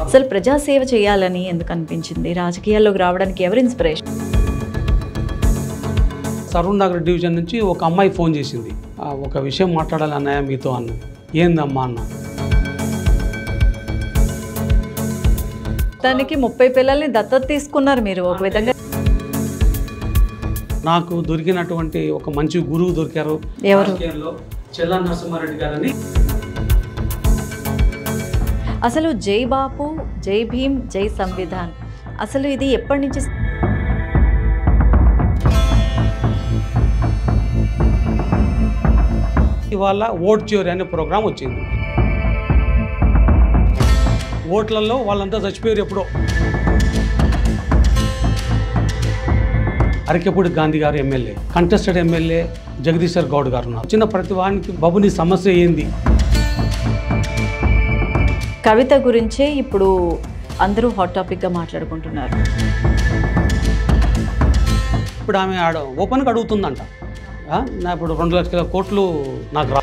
అసలు ప్రజాసేవ చేయాలని ఎందుకు అనిపించింది? రాజకీయాల్లోకి రావడానికి ఎవరు ఇన్స్పిరేషన్? సరూర్ నగర్ డివిజన్ నుంచి ఒక అమ్మాయి ఫోన్ చేసింది. ఒక విషయం మాట్లాడాలి అన్నయ్య మీతో అన్నది. ఏందమ్మా అన్న. దానికి 30 పిల్లల్ని దత్తత తీసుకున్నారు మీరు ఒక విధంగా. నాకు దొరికినటువంటి ఒక మంచి గురువు దొరికారు. ఎవరు? చెల్లా నరసింహారెడ్డి గారని. అసలు జై బాపు, జై భీమ్, జై సంవిధాన్, అసలు ఇది ఎప్పటి నుంచి? ఇవాళ ఓట్ చ్యూరీ అనే ప్రోగ్రాం వచ్చింది. ఓట్లలో వాళ్ళంతా చచ్చిపోయారు ఎప్పుడో. అరకెపూడి గాంధీ గారు MLA, contested MLA Jagadishwar Goud గారు ఉన్నారు. చిన్న ప్రతి వానికి బాబుని సమస్య ఏంది? కవిత గురించే ఇప్పుడు అందరూ హాట్ టాపిక్గా మాట్లాడుకుంటున్నారు. ఇప్పుడు ఆమె ఓపెన్గా అడుగుతుందంట, నా ఇప్పుడు 2 లక్షల కోట్లు నాకు రా.